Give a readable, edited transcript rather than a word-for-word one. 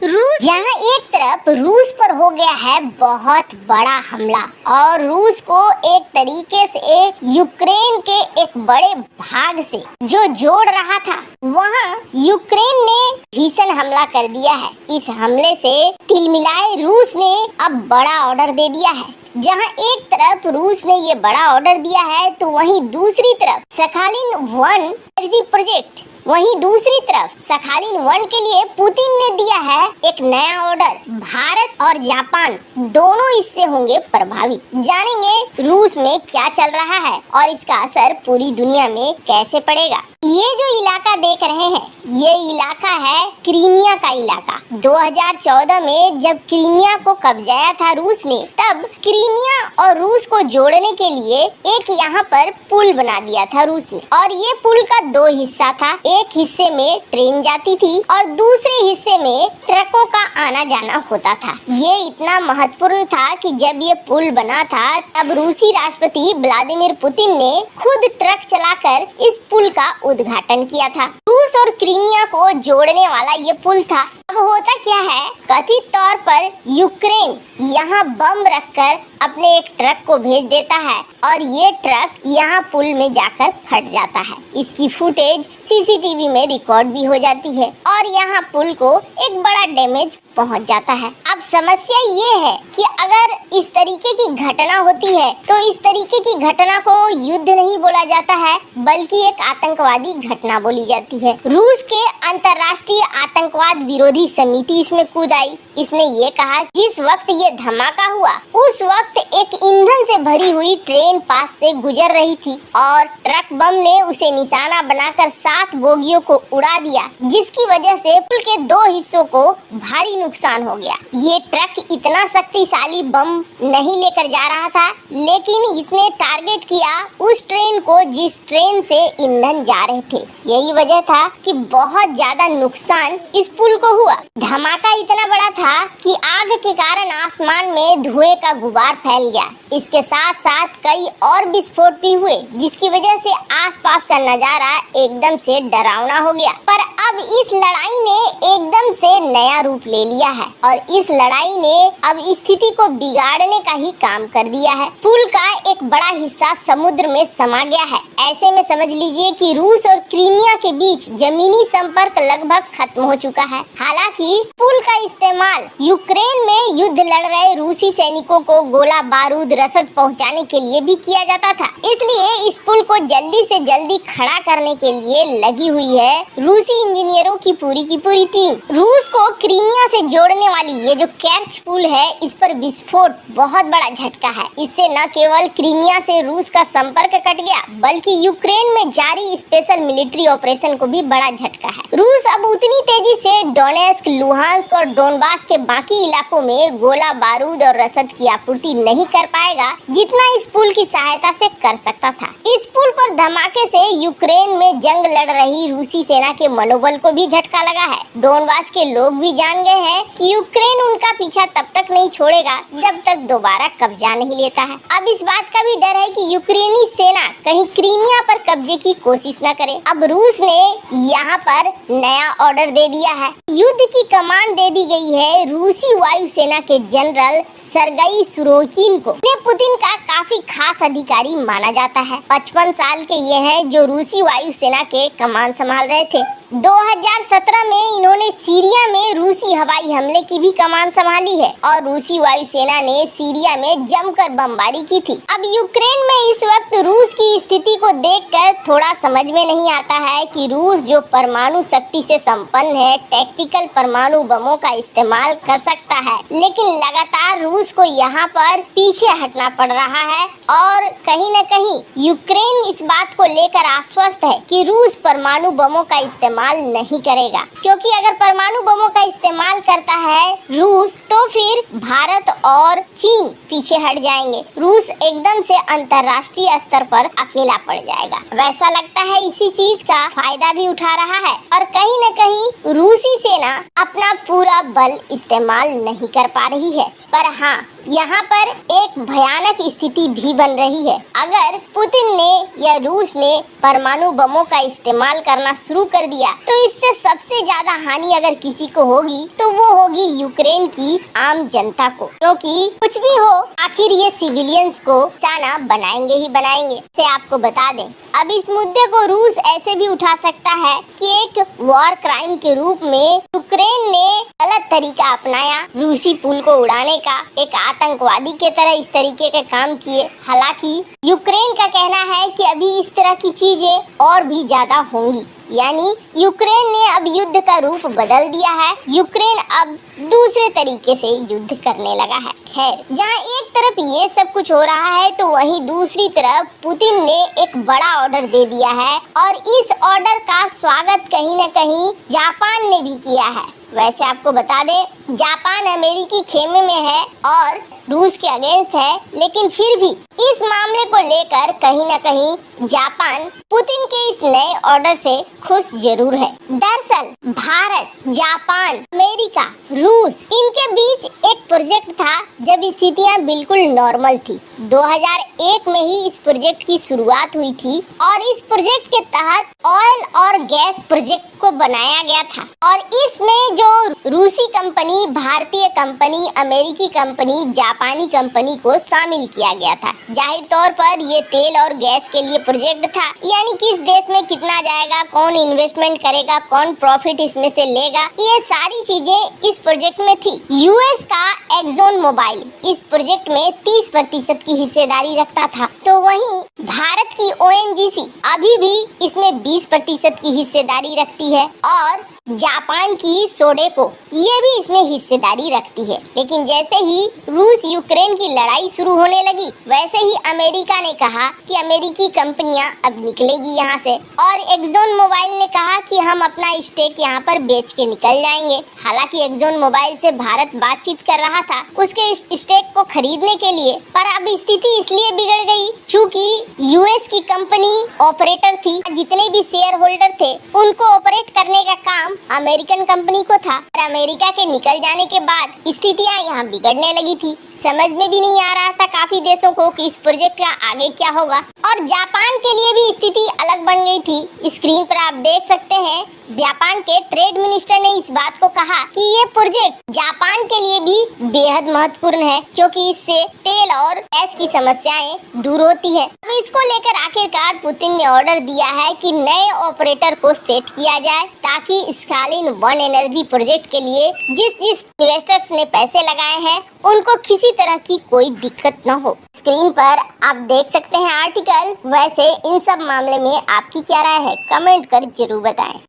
रूस जहां एक तरफ रूस पर हो गया है बहुत बड़ा हमला और रूस को एक तरीके से यूक्रेन के एक बड़े भाग से जो जोड़ रहा था, वहां यूक्रेन ने भीषण हमला कर दिया है। इस हमले से तिलमिलाए रूस ने अब बड़ा ऑर्डर दे दिया है। जहां एक तरफ रूस ने ये बड़ा ऑर्डर दिया है तो वहीं दूसरी तरफ सखालिन-1 एनर्जी प्रोजेक्ट, वहीं दूसरी तरफ सखालिन-1 के लिए पुतिन ने दिया है एक नया ऑर्डर। भारत और जापान दोनों इससे होंगे प्रभावित। जानेंगे रूस में क्या चल रहा है और इसका असर पूरी दुनिया में कैसे पड़ेगा। ये जो इलाका देख रहे हैं, ये इलाका है क्रीमिया का इलाका। 2014 में जब क्रीमिया को कब्जाया था रूस ने, तब क्रीमिया और रूस को जोड़ने के लिए एक यहाँ पर पुल बना दिया था रूस ने। और ये पुल का दो हिस्सा था, एक हिस्से में ट्रेन जाती थी और दूसरे हिस्से में ट्रकों का आना जाना होता था। ये इतना महत्वपूर्ण था कि जब ये पुल बना था तब रूसी राष्ट्रपति व्लादिमीर पुतिन ने खुद ट्रक चलाकर इस पुल का उद्घाटन किया था। रूस और क्रीमिया को जोड़ने वाला ये पुल था। अब होता क्या है, कथित तौर पर यूक्रेन यहाँ बम रखकर अपने एक ट्रक को भेज देता है और ये ट्रक यहाँ पुल में जाकर फट जाता है। इसकी फुटेज सीसीटीवी में रिकॉर्ड भी हो जाती है और यहाँ पुल को एक बड़ा डैमेज पहुँच जाता है। अब समस्या ये है कि अगर इस तरीके की घटना होती है तो इस तरीके की घटना को युद्ध नहीं बोला जाता है बल्कि एक आतंकवादी घटना बोली जाती है। रूस के अंतर्राष्ट्रीय आतंकवाद विरोधी समिति इसमें कूद आई। इसने ये कहा जिस वक्त ये धमाका हुआ उस वक्त एक ईंधन से भरी हुई ट्रेन पास से गुजर रही थी और ट्रक बम ने उसे निशाना बनाकर 7 बोगियों को उड़ा दिया, जिसकी वजह से पुल के 2 हिस्सों को भारी नुकसान हो गया। ये ट्रक इतना शक्तिशाली बम नहीं लेकर जा रहा था, लेकिन इसने टारगेट किया उस ट्रेन को जिस ट्रेन से ईंधन जा रहे थे। यही वजह था कि बहुत ज्यादा नुकसान इस पुल को हुआ। धमाका इतना बड़ा था कि आग के कारण आसमान में धुएं का गुबार फैल गया। इसके साथ साथ कई और विस्फोट भी हुए, जिसकी वजह से आसपास का नजारा एकदम से डरावना हो गया। पर अब इस लड़ाई ने एकदम से नया रूप ले लिया है और इस लड़ाई ने अब स्थिति को बिगाड़ने का ही काम कर दिया है। पुल का एक बड़ा हिस्सा समुद्र में समा गया है। ऐसे में समझ लीजिए कि रूस और क्रीमिया के बीच जमीनी संपर्क लगभग खत्म हो चुका है। हालांकि पुल का इस्तेमाल यूक्रेन में युद्ध लड़ रहे रूसी सैनिकों को गोला बारूद रसद पहुंचाने के लिए भी किया जाता था। इसलिए इस पुल को जल्दी से जल्दी खड़ा करने के लिए लगी हुई है रूसी इंजीनियरों की पूरी टीम। रूस को क्रीमिया से जोड़ने वाली ये जो केर्च पुल है, इस पर विस्फोट बहुत बड़ा झटका है। इससे न केवल क्रीमिया से रूस का संपर्क कट गया बल्कि यूक्रेन में जारी स्पेशल मिलिट्री ऑपरेशन को भी बड़ा झटका है। रूस अब उतनी तेजी से डोनेस्क, लुहांस्क और डोनबास के बाकी इलाकों में गोला बारूद और रसद की आपूर्ति नहीं कर पाएगा जितना इस पुल की सहायता से कर सकता था। इस पुल पर धमाके से यूक्रेन में जंग लड़ रही रूसी सेना के मनोबल को भी झटका लगा है। डोनबास के लोग भी जान गए हैं कि यूक्रेन उनका पीछा तब तक नहीं छोड़ेगा जब तक दोबारा कब्जा नहीं लेता है। अब इस बात का भी डर है कि यूक्रेनी सेना कहीं क्रीमिया पर कब्जे की कोशिश न करे। अब रूस ने यहाँ पर नया ऑर्डर दे दिया है। युद्ध की कमान दे दी गई है रूसी वायुसेना के जनरल सर्गेई सुरोकिन को। पुतिन का काफी खास अधिकारी माना जाता है। 55 साल के ये हैं जो रूसी वायुसेना के कमान संभाल रहे थे। 2017 में इन्होंने सीरिया में रूसी हवाई हमले की भी कमान संभाली है और रूसी वायुसेना ने सीरिया में जमकर बमबारी की थी। अब यूक्रेन में इस वक्त रूस की स्थिति को देखकर थोड़ा समझ में नहीं आता है कि रूस जो परमाणु शक्ति से संपन्न है, टैक्टिकल परमाणु बमों का इस्तेमाल कर सकता है, लेकिन लगातार रूस को यहाँ पर पीछे हटना पड़ रहा है और कहीं न कहीं यूक्रेन इस बात को लेकर आश्वस्त है कि रूस परमाणु बमों का इस्तेमाल नहीं करेगा, क्योंकि अगर परमाणु बमों का इस्तेमाल करता है रूस तो फिर भारत और चीन पीछे हट जाएंगे। रूस एकदम से अंतर्राष्ट्रीय स्तर पर अकेला पड़ जाएगा। वैसा लगता है इसी चीज का फायदा भी उठा रहा है और कहीं न कहीं रूसी सेना अपना पूरा बल इस्तेमाल नहीं कर पा रही है। पर हाँ, यहाँ पर एक भयानक स्थिति भी बन रही है। अगर पुतिन ने या रूस ने परमाणु बमों का इस्तेमाल करना शुरू कर दिया तो इससे सबसे ज्यादा हानि अगर किसी को होगी तो वो होगी यूक्रेन की आम जनता को, क्योंकि कुछ भी हो आखिर ये सिविलियंस को निशाना बनाएंगे ही बनाएंगे। से आपको बता दें, अब इस मुद्दे को रूस ऐसे भी उठा सकता है कि एक वॉर क्राइम के रूप में यूक्रेन ने गलत तरीका अपनाया रूसी पुल को उड़ाने का, एक आतंकवादी के तरह इस तरीके के काम किए। हालांकि यूक्रेन का कहना है कि अभी इस तरह की चीजें और भी ज्यादा होंगी, यानी यूक्रेन ने अब युद्ध का रूप बदल दिया है। यूक्रेन अब दूसरे तरीके से युद्ध करने लगा है। खैर, जहां एक तरफ ये सब कुछ हो रहा है तो वहीं दूसरी तरफ पुतिन ने एक बड़ा ऑर्डर दे दिया है और इस ऑर्डर का स्वागत कहीं न कहीं जापान ने भी किया है। वैसे आपको बता दें, जापान अमेरिकी खेमे में है और रूस के अगेंस्ट है, लेकिन फिर भी इस मामले को लेकर कहीं न कहीं जापान पुतिन के इस नए ऑर्डर से खुश जरूर है। दरअसल भारत, जापान, अमेरिका, रूस इनके बीच एक प्रोजेक्ट था जब स्थितियां बिल्कुल नॉर्मल थी। 2001 में ही इस प्रोजेक्ट की शुरुआत हुई थी और इस प्रोजेक्ट के तहत ऑयल और गैस प्रोजेक्ट को बनाया गया था और इसमें जो रूसी कंपनी, भारतीय कंपनी, अमेरिकी कंपनी, जापानी कंपनी को शामिल किया गया था। जाहिर तौर पर ये तेल और गैस के लिए प्रोजेक्ट था, यानी किस देश में कितना जाएगा, कौन इन्वेस्टमेंट करेगा, कौन प्रॉफिट इसमें से लेगा, ये सारी चीजें इस प्रोजेक्ट में थी। यूएस का एक्सॉन मोबाइल इस प्रोजेक्ट में 30% की हिस्सेदारी रखता था, तो वहीं भारत की ओएनजीसी अभी भी इसमें 20% की हिस्सेदारी रखती है और जापान की सोडेको ये भी इसमें हिस्सेदारी रखती है। लेकिन जैसे ही रूस यूक्रेन की लड़ाई शुरू होने लगी, वैसे ही अमेरिका ने कहा कि अमेरिकी कंपनियां अब निकलेगी यहाँ से और एक्सॉन मोबाइल ने कहा कि हम अपना स्टेक यहाँ पर बेच के निकल जाएंगे। हालांकि एक्सॉन मोबाइल से भारत बातचीत कर रहा था उसके स्टेक को खरीदने के लिए, पर अब स्थिति इसलिए बिगड़ गई चूँकि यूएस की कंपनी ऑपरेटर थी, जितने भी शेयर होल्डर थे उनको ऑपरेट करने का काम अमेरिकन कंपनी को था और अमेरिका के निकल जाने के बाद स्थितियां यहाँ बिगड़ने लगी थी। समझ में भी नहीं आ रहा था काफी देशों को कि इस प्रोजेक्ट का आगे क्या होगा और जापान के लिए भी स्थिति अलग बन गई थी। स्क्रीन पर आप देख सकते हैं जापान के ट्रेड मिनिस्टर ने इस बात को कहा कि ये प्रोजेक्ट जापान के लिए भी बेहद महत्वपूर्ण है क्योंकि इससे तेल और गैस की समस्याएं दूर होती है। अब इसको लेकर आखिरकार पुतिन ने ऑर्डर दिया है कि नए ऑपरेटर को सेट किया जाए ताकि स्कालिन वन एनर्जी प्रोजेक्ट के लिए जिस इन्वेस्टर्स ने पैसे लगाए हैं उनको किसी तरह की कोई दिक्कत न हो। स्क्रीन पर आप देख सकते हैं आर्टिकल। वैसे इन सब मामले में आपकी क्या राय है, कमेंट कर जरूर बताएं।